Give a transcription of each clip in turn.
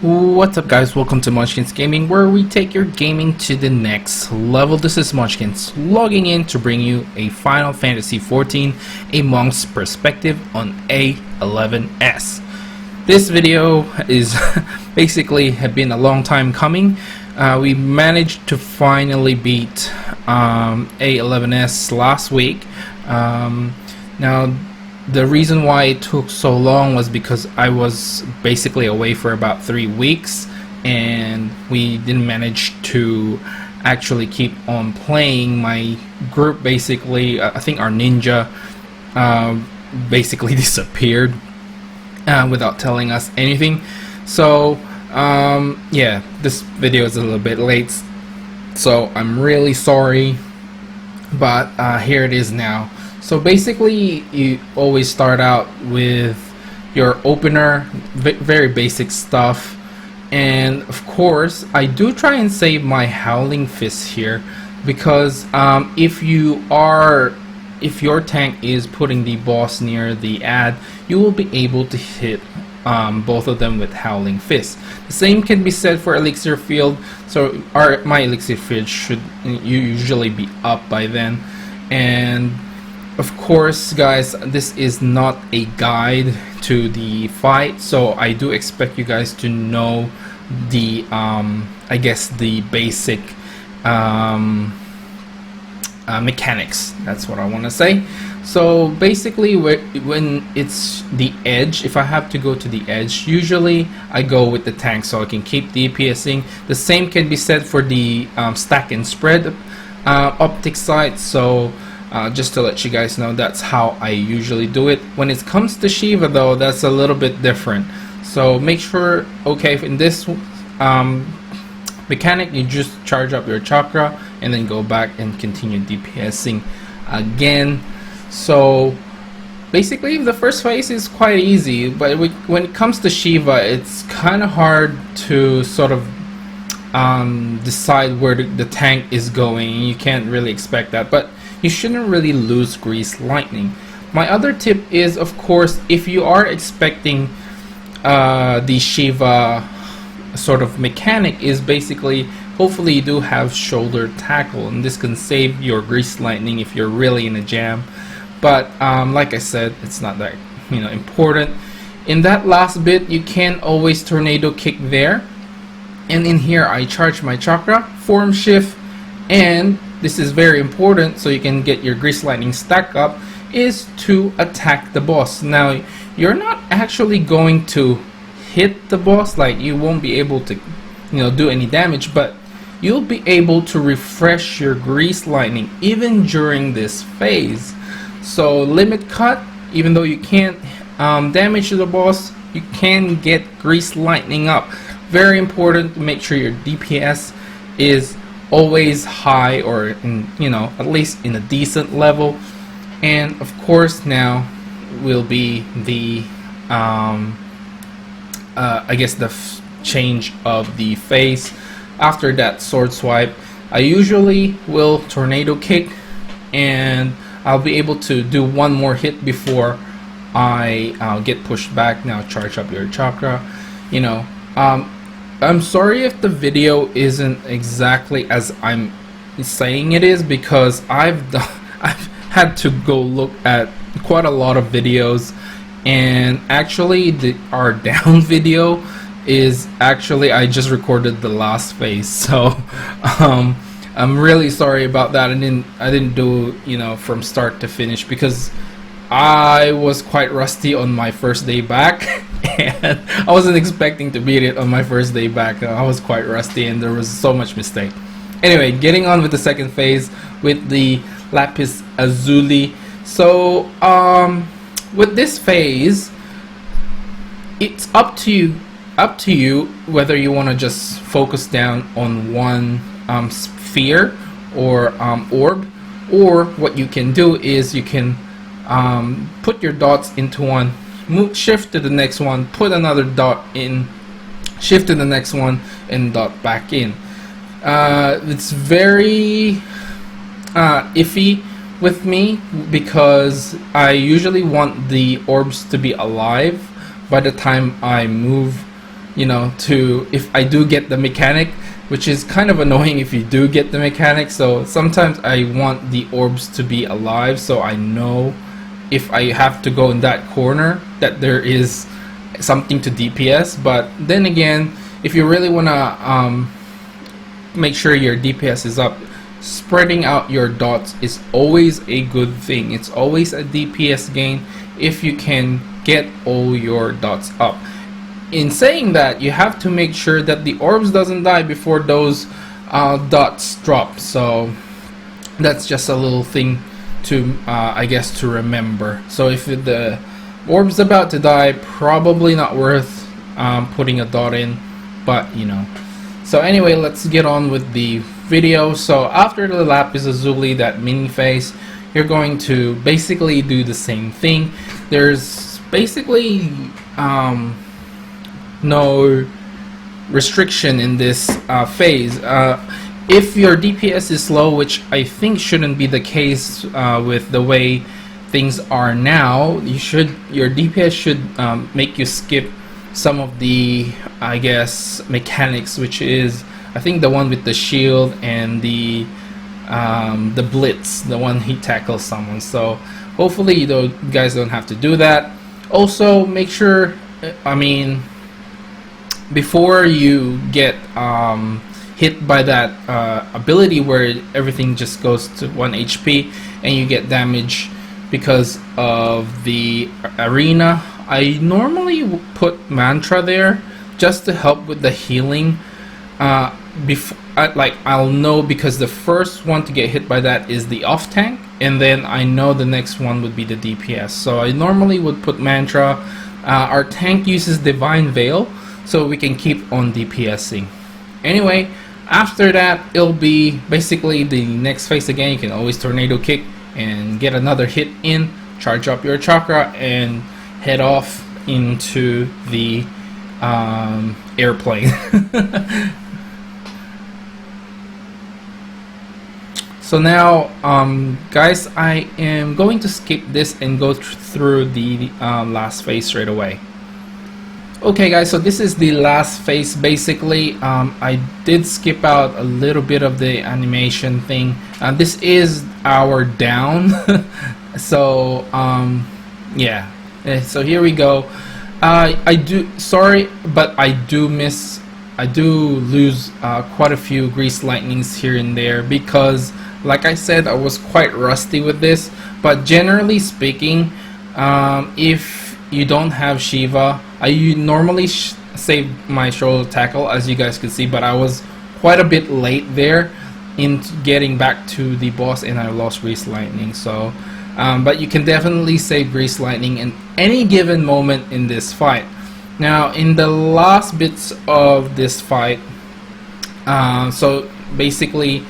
What's up guys, welcome to Munchkins Gaming, where we take your gaming to the next level. This is Munchkins logging in to bring you a Final Fantasy XIV, a monk's perspective on A11S. This video is basically have been a long time coming. We managed to finally beat A11S last week. Now the reason why it took so long was because I was basically away for about 3 weeks and we didn't manage to actually keep on playing. My group basically, I think our ninja basically disappeared without telling us anything. So yeah, this video is a little bit late, so I'm really sorry, but here it is now. So basically you always start out with your opener, very basic stuff, and of course I do try and save my Howling Fist here because if your tank is putting the boss near the ad, you will be able to hit both of them with Howling Fist. The same can be said for Elixir Field, so my Elixir Field should usually be up by then. And of course guys, this is not a guide to the fight, so I do expect you guys to know the I guess the basic mechanics. That's what I want to say. So basically when it's the edge, if I have to go to the edge, usually I go with the tank so I can keep DPSing. The same can be said for the stack and spread optic side. So just to let you guys know, that's how I usually do it. When it comes to Shiva though, that's a little bit different. So make sure, okay, in this mechanic, you just charge up your chakra and then go back and continue DPSing again. So basically the first phase is quite easy, but when it comes to Shiva, it's kind of hard to sort of decide where the tank is going. You can't really expect that, but you shouldn't really lose Grease Lightning. My other tip is, of course, if you are expecting the Shiva sort of mechanic, is basically hopefully you do have shoulder tackle, and this can save your Grease Lightning if you're really in a jam. But like I said, it's not that important. In that last bit, you can always tornado kick there, and in here I charge my chakra, form shift, and this is very important so you can get your Grease Lightning stack up, is to attack the boss. Now you're not actually going to hit the boss, like you won't be able to do any damage, but you'll be able to refresh your Grease Lightning even during this phase. So limit cut, even though you can't damage the boss, you can get Grease Lightning up. Very important to make sure your DPS is always high, or at least in a decent level. And of course now will be the I guess the change of the phase. After that sword swipe, I usually will tornado kick, and I'll be able to do one more hit before I get pushed back. Now charge up your chakra. I'm sorry if the video isn't exactly as I'm saying it is, because I've had to go look at quite a lot of videos, and actually our down video is actually, I just recorded the last phase, so I'm really sorry about that. I didn't do from start to finish because I was quite rusty on my first day back, and I wasn't expecting to beat it on my first day back. I was quite rusty and there was so much mistake. Anyway, getting on with the second phase with the Lapis Lazuli. So with this phase, it's up to you whether you want to just focus down on one sphere or orb, or what you can do is you can put your dots into one, shift to the next one, put another dot in, shift to the next one, and dot back in. It's very iffy with me because I usually want the orbs to be alive by the time I move you know, to if I do get the mechanic, which is kind of annoying if you do get the mechanic. So sometimes I want the orbs to be alive, so I know if I have to go in that corner that there is something to DPS. But then again, if you really want to make sure your DPS is up, spreading out your dots is always a good thing. It's always a DPS gain if you can get all your dots up. In saying that, you have to make sure that the orbs doesn't die before those dots drop. So that's just a little thing to I guess to remember. So if the orb's about to die, probably not worth putting a dot in, but you know. So anyway, let's get on with the video. So after the lapis lazuli, that mini phase, you're going to basically do the same thing. There's basically no restriction in this phase. If your DPS is low, which I think shouldn't be the case with the way things are now, your DPS should make you skip some of the, I guess, mechanics, which is I think the one with the shield and the blitz, the one he tackles someone. So hopefully you guys don't have to do that. Also make sure, I mean, before you get hit by that ability where everything just goes to 1 HP and you get damage because of the arena, I normally put mantra there just to help with the healing. I'll know, because the first one to get hit by that is the off tank, and then I know the next one would be the DPS. So I normally would put mantra. Our tank uses divine veil, so we can keep on DPSing. Anyway, after that, it'll be basically the next phase again. You can always tornado kick and get another hit in, charge up your chakra, and head off into the airplane. So now, guys, I am going to skip this and go through the last phase straight away. Okay guys, so this is the last phase basically. I did skip out a little bit of the animation thing. This is our down. So yeah, so here we go. Sorry, but I do lose quite a few grease lightnings here and there, because like I said, I was quite rusty with this. But generally speaking, if you don't have Shiva, I normally save my shoulder tackle, as you guys could see, but I was quite a bit late there in getting back to the boss, and I lost grease lightning. So but you can definitely save grease lightning in any given moment in this fight. Now in the last bits of this fight, so basically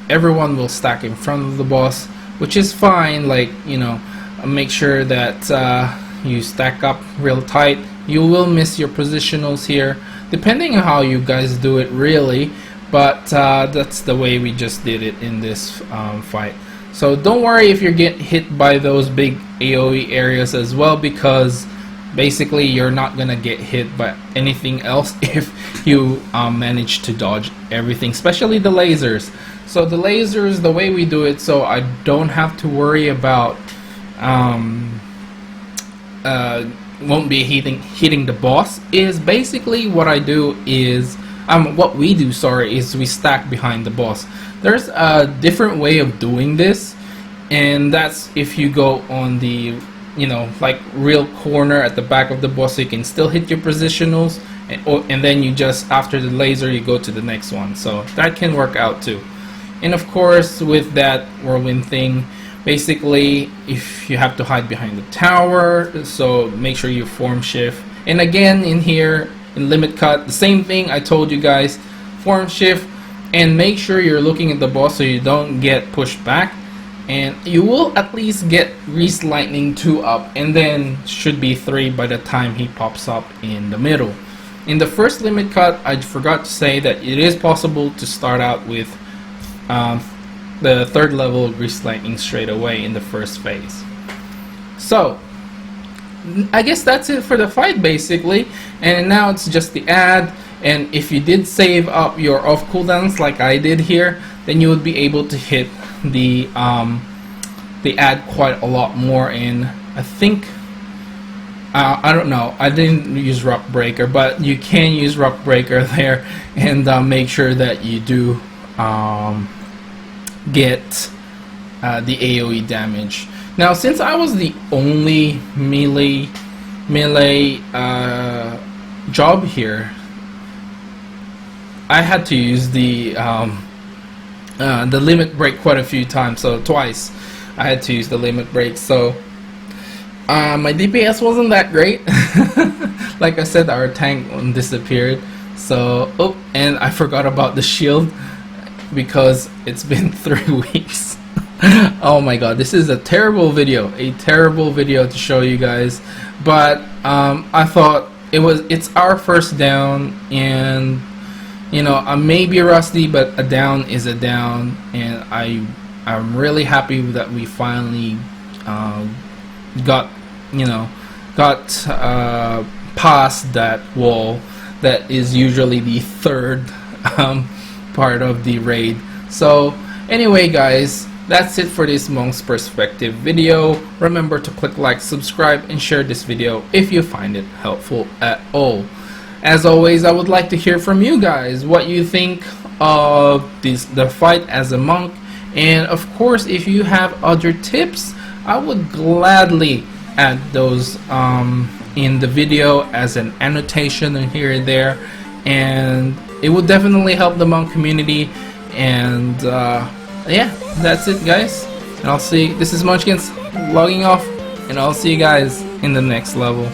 everyone will stack in front of the boss, which is fine. Like, you know, make sure that you stack up real tight. You will miss your positionals here, depending on how you guys do it really, but that's the way we just did it in this fight. So don't worry if you get hit by those big AoE areas as well, because basically you're not gonna get hit by anything else if you manage to dodge everything, especially the lasers. So the lasers, the way we do it, so I don't have to worry about won't be hitting the boss, is basically what I do is what we do, sorry, is we stack behind the boss. There's a different way of doing this, and that's if you go on the, you know, like real corner at the back of the boss, so you can still hit your positionals, and then you just, after the laser, you go to the next one. So that can work out too. And of course, with that whirlwind thing, basically if you have to hide behind the tower, so make sure you form shift. And again, in here in limit cut, the same thing I told you guys, form shift, and make sure you're looking at the boss so you don't get pushed back, and you will at least get grease lightning 2 up, and then should be 3 by the time he pops up in the middle. In the first limit cut, I forgot to say that it is possible to start out with the 3rd level grease lightning straight away in the first phase. So I guess that's it for the fight basically, and now it's just the ad. And if you did save up your off cooldowns like I did here, then you would be able to hit the ad quite a lot more. And I think I don't know, I didn't use Rock Breaker, but you can use Rock Breaker there, and make sure that you do get the AoE damage. Now, since I was the only melee job here, I had to use the limit break quite a few times. So twice I had to use the limit break. So my DPS wasn't that great. Like I said, our tank disappeared. So and I forgot about the shield because it's been 3 weeks. Oh my god, this is a terrible video to show you guys, but I thought it's our first down, and you know, I may be rusty, but a down is a down, and I'm really happy that we finally got past that wall that is usually the third part of the raid. So anyway guys, that's it for this Monk's Perspective video. Remember to click like, subscribe, and share this video if you find it helpful at all. As always, I would like to hear from you guys what you think of the fight as a monk, and of course if you have other tips, I would gladly add those in the video as an annotation and here and there, and it would definitely help the monk community. And yeah, that's it guys, and I'll see, this is Munchkins logging off, and I'll see you guys in the next level.